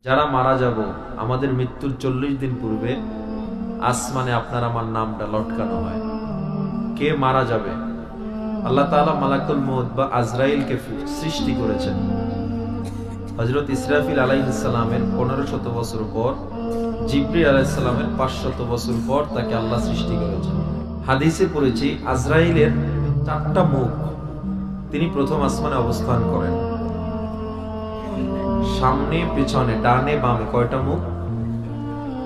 যারা মারা যাব আমাদের মৃত্যুর 40 দিন পূর্বে আসমানে আপনার আমার নামটা লটকানো হয়। কে মারা যাবে? আল্লাহ তাআলা মালাকুল মউত বা আজরাইলকে সৃষ্টি করেছেন। হযরত ইসরাফিল আলাইহিস সালামের 1500 বছর পর, জিবরিল আলাইহিস সালামের 500 বছর পর তাকে আল্লাহ সৃষ্টি করেছেন। হাদিসে পড়েছি আজরাইলের 4টা মুখ। তিনি প্রথম আসমানে অবস্থান করেন। সামনে পেছনে ডানে বামে কয়টা মুখ?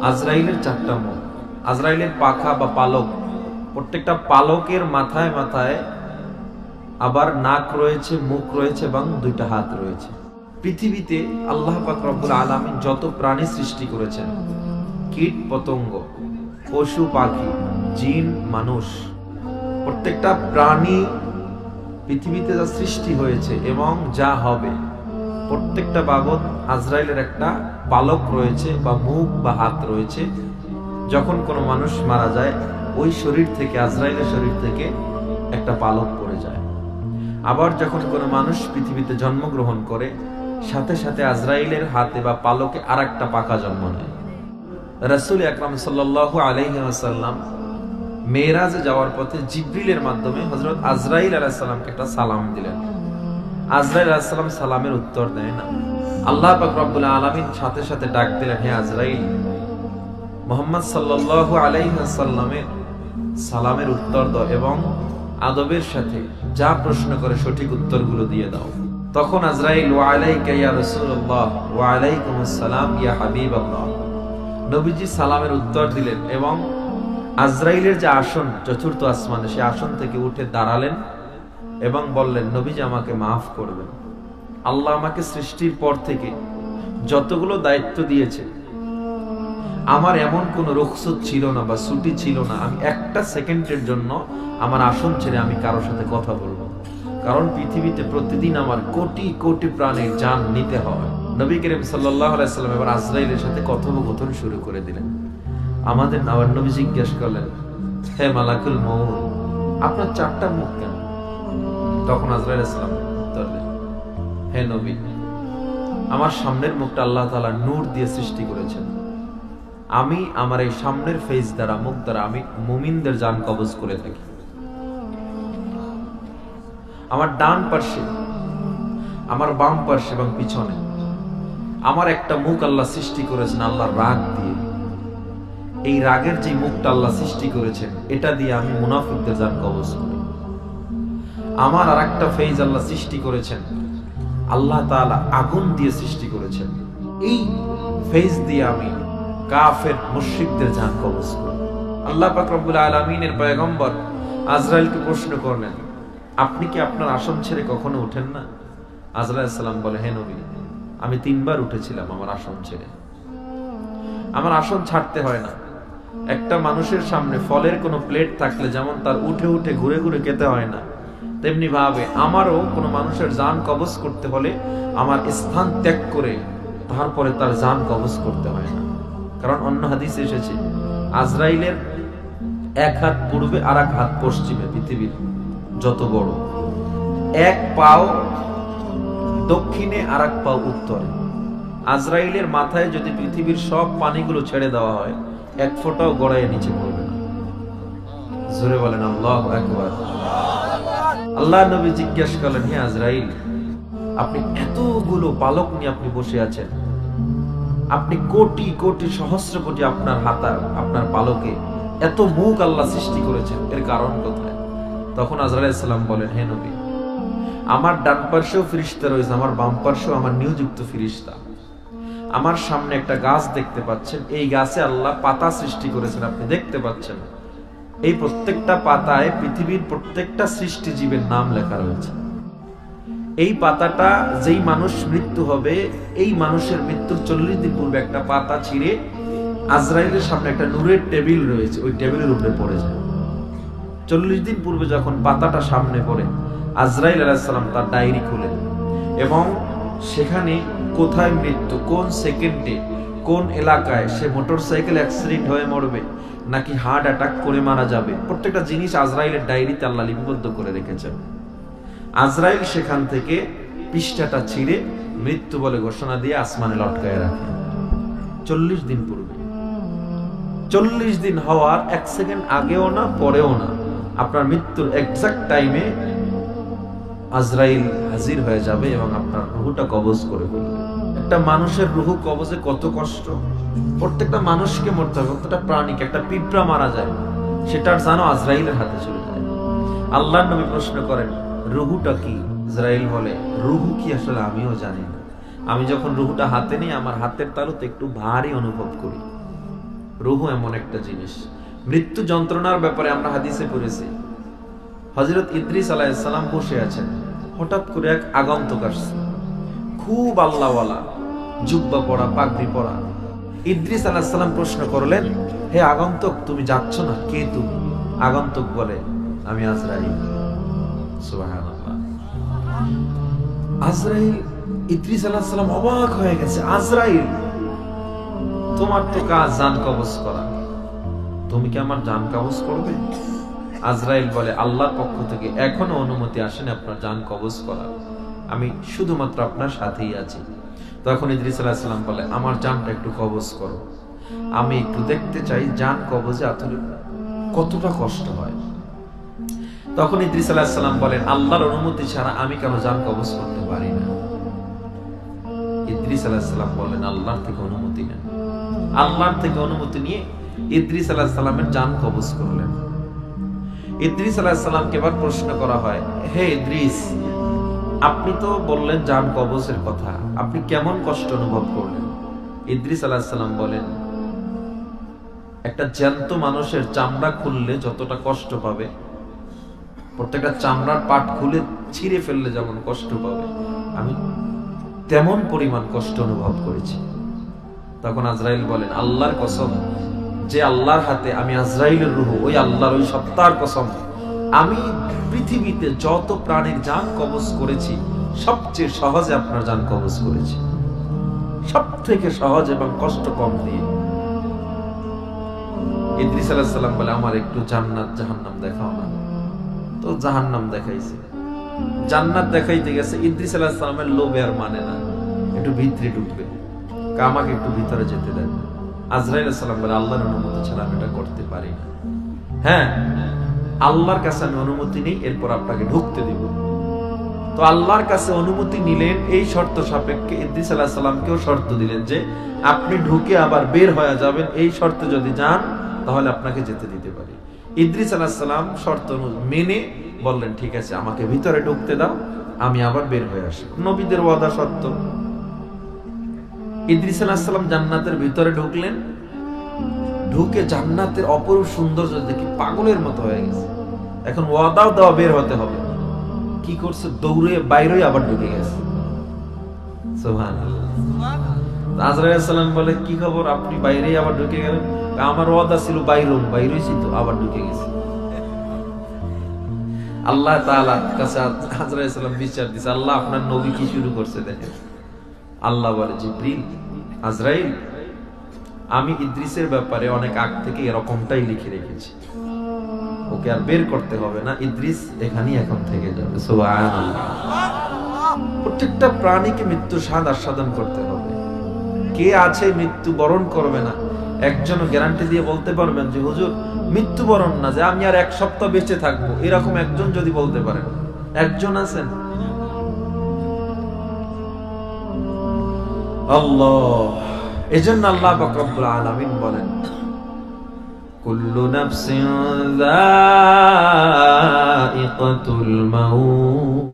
আজরাইলের 4টা মুখ। আজরাইলের পাখা বা পালক, প্রত্যেকটা পালকের মাথায় মাথায় আবার নাক রয়েছে, মুখ রয়েছে এবং 2টা হাত রয়েছে। পৃথিবীতে আল্লাহ পাক রব্বুল আলামিন যত প্রাণী সৃষ্টি করেছেন, কীট পতঙ্গ, পশু পাখি, জিন, মানুষ, প্রত্যেকটা প্রাণী পৃথিবীতে যা সৃষ্টি হয়েছে এবং যা হবে, প্রত্যেকটা বাবদ আজরাইলের একটা পালক রয়েছে বা মুখ বা হাত রয়েছে। যখন কোনো মানুষ মারা যায়, ওই শরীর থেকে, আজরাইলের শরীর থেকে একটা পালক পড়ে যায়। আবার যখন কোনো মানুষ পৃথিবীতে জন্মগ্রহণ করে, সাথে সাথে আজরাইলের হাতে বা পালকে আরেকটা পাকা জন্ম নেয়। রাসূল আকরাম সাল্লাল্লাহু আলাইহি ওয়াসাল্লাম মেরাজে যাওয়ার পথে জিবরিলের মাধ্যমে হযরত আজরাইল আলাইহিস সালামকে একটা সালাম দিলেন। আজরাইল আলাইহিস সালাম সালামের উত্তর দেয় না। আল্লাহ পাক রব্বুল আলামিন সাথে সাথে ডাক দিলেন, হে আজরাইল, মুহাম্মদ সাল্লাল্লাহু আলাইহি ওয়াসাল্লামের সালামের উত্তর দাও এবং আদবের সাথে যা প্রশ্ন করে সঠিক উত্তরগুলো দিয়ে দাও। তখন আজরাইল, ওয়া আলাইকা ইয়া রাসূলুল্লাহ ওয়া আলাইকুমুস সালাম ইয়া হাবিবাল্লাহ, নবীজি সালামের উত্তর দিলেন এবং আজরাইলের যে আসন চতুর্থ আসমানে, সে আসন থেকে উঠে দাঁড়ালেন এবং বললেন, নবীজি আমাকে মাফ করবেন। আল্লাহ আমাকে সৃষ্টির পর থেকে যতগুলো দায়িত্ব দিয়েছে, আমার এমন কোনো রুখসত ছিল না বা ছুটি ছিল না আমি একটা সেকেন্ডের জন্য আমার আসন ছেড়ে আমি কারোর সাথে কথা বলবো। কারণ পৃথিবীতে প্রতিদিন আমার কোটি কোটি প্রাণের জান নিতে হয়। নবী করিম সাল্লাল্লাহু আলাইহি সাল্লাম এবার আজরাইলের সাথে কথোপকথন শুরু করে দিলেন। আমাদের নবী নবী জিজ্ঞেস করলেন, হে মালাকুল মউত, আপনার 4টা মুখ কেন? তখন আজরাইল আলাইহিস সালাম উত্তর দেন, হে নবী, আমার সামনের মুখটা আল্লাহ তাআলা নূর দিয়ে সৃষ্টি করেছেন। আমি আমার এই সামনের ফেস দ্বারা, মুখ দ্বারা আমি মুমিনদের জান কবজ করে থাকি। আমার ডান পার্শ্বে, আমার বাম পার্শ্বে এবং পিছনে আমার একটা মুখ আল্লাহ সৃষ্টি করেছেন আল্লাহর রাগ দিয়ে। এই রাগের যে মুখটা আল্লাহ সৃষ্টি করেছেন, এটা দিয়ে আমি মুনাফিকদের জান কবজ করি। আমার আর একটা ফেজ আল্লাহ সৃষ্টি করেছেন, আল্লাহ তাআলা আগুন দিয়ে সৃষ্টি করেছেন। এই ফেজ দিয়ে আমি কাফের মুশরিকদের জান কবজ করি। আল্লাহ পাক রব্বুল আলামিনের পয়গম্বর আজরাইলকে প্রশ্ন করলেন, আপনি কি আপনার আসন ছেড়ে কখনো ওঠেন না? আজরাইল আলাইহিস সালাম বলে, হে নবী, আমি 3বার উঠেছিলাম আমার আসন ছেড়ে। আমার আসন ছাড়তে হয় না। একটা মানুষের সামনে ফলের কোনো প্লেট থাকলে যেমন তার উঠে উঠে ঘুরে ঘুরে খেতে হয় না, তেমনি ভাবে আমারও কোনো মানুষের জান কবজ করতে হলে আমার স্থান ত্যাগ করে তারপরে তার জান কবজ করতে হয় না। কারণ অন্য হাদিসে এসেছে, আজরাইলের এক হাত পূর্বে আর এক হাত পশ্চিমে, পৃথিবীর যত বড়, এক পাও দক্ষিণে আর এক পাও উত্তরে। আজরাইলের মাথায় যদি পৃথিবীর সব পানিগুলো ছেড়ে দেওয়া হয়, এক ফোঁটাও গড়াইয়ে নিচে পড়বে না। জোরে বলেন আল্লাহু আকবার। আল্লাহ নবী জিজ্ঞাসা করলেন, হে আজরাইল, আপনি এতগুলো পালক নিয়ে আপনি বসে আছেন, আপনি কোটি কোটি সহস্র কোটি আপনার হাতা, আপনার পালকে এত মুখ আল্লাহ সৃষ্টি করেছেন, এর কারণ কোথায়? তখন আজরাইল আলাইহিস সালাম বলেন, হে নবী, আমার ডান পার্শ্বেও ফেরেশতা রয়েছে, আমার বাম পার্শ্বেও আমার নিয়োজিত ফেরেশতা। আমার সামনে একটা গাছ দেখতে পাচ্ছেন, এই গাছে আল্লাহ পাতা সৃষ্টি করেছেন, আপনি দেখতে পাচ্ছেন। এই প্রত্যেকটা পাতায় পৃথিবীর প্রত্যেকটা সৃষ্টি জীবের নাম লেখা রয়েছে। এই পাতাটা যেই মানুষ মৃত্যু হবে, এই মানুষের মৃত্যুর 40 দিন পূর্বে একটা পাতা ছিঁড়ে আজরাইলের সামনে একটা নূরের টেবিল রয়েছে, ওই টেবিলের উপরে পড়ে যায়। 40 দিন পূর্বে যখন পাতাটা সামনে পড়ে, আজরাইল আলাইহিস সালাম তার ডায়েরি খুলেন এবং সেখানে কোথায় মৃত্যু, কোন সেকেন্ডে, কোন এলাকায় সে মোটরসাইকেল অ্যাক্সিডেন্ট হয়ে মরবে নাকি হার্ট অ্যাটাক করে মারা যাবে, প্রত্যেকটা জিনিস আজরাইলের ডায়েরিতে আল্লাহ লিপিবদ্ধ করে রেখেছেন। আজরাইল সেখান থেকে পৃষ্ঠাটা ছিঁড়ে মৃত্যু বলে ঘোষণা দিয়ে আসমানে লটকায় রাখে। 40 দিন পূর্বে। 40 দিন হওয়ার 1 সেকেন্ড আগেও না পরেও না, আপনার মৃত্যুর এক্সাক্ট টাইমে আজরাইল হাজির হয়ে যাবে এবং আপনার রুহটা কবজ করে ফেলবে। একটা মানুষের রুহ কবজে কত কষ্ট! প্রত্যেকটা মানুষকে মরতে হবে, প্রত্যেকটা প্রাণীকে। একটা পিঁপড়া মারা যায়, সেটার জানো আজরাইলের হাতে চলে যায়। আল্লাহর নবী প্রশ্ন করেন, রুহুটা কি? ইসরাইল বলে, রুহু কি আসলে আমিও জানি না। আমি যখন রুহুটা হাতে নিই, আমার হাতের তালুতে একটু ভারী অনুভব করি। রুহু এমন একটা জিনিস। মৃত্যু যন্ত্রণার ব্যাপারে আমরা হাদিসে পড়েছি, হযরত ইদ্রিস আলাইহিস সালাম বসে আছেন, হঠাৎ করে এক আগন্তুক আসছে, খুব আল্লাহওয়ালা, জুব্বা পরা, পাগড়ি পরা। ইদ্রিস আলাইহিস সালাম প্রশ্ন করলেন, হে আগন্তুক, তুমি যাচ্ছ না? কে তুমি? আগন্তুক বলে, আমি আজরাইল। সুবহানাল্লাহ। আজরাইল, ইদ্রিস আলাইহিস সালাম অবাক হয়ে গেছে। আজরাইল, তোমার তো কাজ জান কবজ করা, তুমি কি আমার জান কবজ করবে? আজরাইল বলে, আল্লাহর পক্ষ থেকে এখনো অনুমতি আসেনি আপনার জান কবজ করার, আমি শুধুমাত্র আপনার সাথেই আছি। তখন ইদ্রিস আলাইহিস সালাম বলে, আমার জানটা একটু কবজ করো, আমি একটু দেখতে চাই জান কবজে আসলে কতটা কষ্ট হয়। তখন ইদ্রিস আলাইহিস সালাম বলেন, আল্লাহর অনুমতি ছাড়া আমি কেন জান কবজ করতে পারি না। ইদ্রিস আলাইহিস সালাম বলেন, আল্লাহর থেকে অনুমতি নেন। আল্লাহর থেকে অনুমতি নিয়ে ইদ্রিস আলাইহিস সালামের জান কবজ করলেন। ইদ্রিস আলাইহিস সালামকে এবার প্রশ্ন করা হয়, হে ইদ্রিস, আপনি তো বললেন জান কবজের কথা, আপনি কেমন কষ্ট অনুভব করলেন? ইদ্রিস আলাইহিস সালাম বলেন, একটা জ্যান্ত মানুষের চামড়া খুললে যতটা কষ্ট পাবে, প্রত্যেকটা চামড়ার পাট খুলে ছিঁড়ে ফেললে যেমন কষ্ট পাবে, আমি তেমন পরিমাণ কষ্ট অনুভব করেছি। তখন আজরাইল বলেন, আল্লাহর কসম, যে আল্লাহর হাতে আমি আজরাইলের রূহ, ওই আল্লাহর ওই সত্তার কসম, আমি পৃথিবীতে যত প্রাণীর জান কবজ করেছি সবচেয়ে সহজে আপনার জান কবজ করেছি, সব থেকে সহজ এবং কষ্ট কম দিয়ে। ইদ্রিস আলাইহিস সালাম বলে, আমার একটু জান্নাত জাহান্নাম দেখাও না। তো জাহান্নাম দেখাইছে, জান্নাত দেখাইতে গেছে। ইদ্রিস আলাইহিস সালামের লোভে আর মানে না, একটু ভিতরে ঢুকবে, আমাকে একটু ভিতরে যেতে দেন। আজরাইল আলাইহিস সালাম বলে, আল্লাহর অনুমতি ছাড়া আমি এটা করতে পারি না। হ্যাঁ, আল্লাহর কাছে আমি অনুমতি নেই, এরপর আপনাকে ঢুকতে দিব। তো আল্লাহর কাছে অনুমতি নিলেন, এই শর্ত সাপেক্ষে ইদ্রিস আলাইহিস সালামকেও শর্ত দিলেন যে আপনি ঢুকে আবার বের হয়ে যাবেন, এই শর্তে যদি যান তাহলে আপনাকে যেতে দিতে পারি। ইদ্রিস আলাইহিস সালাম শর্ত মেনে বললেন, ঠিক আছে, আমাকে ভিতরে ঢুকতে দাও, আমি আবার বের হয়ে আসি। নবীদের ওয়াদা সত্য। ইদ্রিস আলাইহিস সালাম জান্নাতের ভিতরে ঢুকলেন, ঢুকে জান্নাতের অপরূপ সৌন্দর্য দেখে পাগলের মতো হয়ে গেছে। এখন ওয়াদাও দেওয়া, বের হতে হবে। কি করছে? দৌড়ে বাইরে আবার ঢুকে গেছে। সুবহানাল্লাহ। আজরাইল আলাইহিস সালাম বলে, কি খবর, আপনি বাইরে আবার ঢুকে গেলেন? আমার ওয়াদা ছিল বাইরেছি তো, আবার ঢুকে গেছে। আল্লাহ তাআলার কাছে আজরাইল আলাইহিস সালাম বিচার দিছে, আল্লাহ আপনার নবী কি শুরু করছে দেখেন। আল্লাহ বলে, জিবরিল, আজরাইল, আমি ইদ্রিসের ব্যাপারে অনেক আগ থেকে এরকমটাই লিখে রেখেছি, ওকে আর বের করতে হবে না, ইদ্রিস এখানেই এখন থেকে যাবে। সুবহানাল্লাহ। প্রত্যেকটা প্রাণীকে মৃত্যুর স্বাদ আস্বাদন করতে হবে। কে আছে মৃত্যু বরণ করবে না? একজন গ্যারান্টি দিয়ে বলতে পারবেন যে হুজুর মৃত্যুবরণ না, যে আমি আর 1 সপ্তাহ বেঁচে থাকবো, এরকম একজন যদি বলতে পারেন? একজন আছেন? আল্লাহ। এজন্য আল্লাহ পাক রব্বুল আলামিন বলেন, কুল্লু নাফসিন যায়িকাতুল মাউত।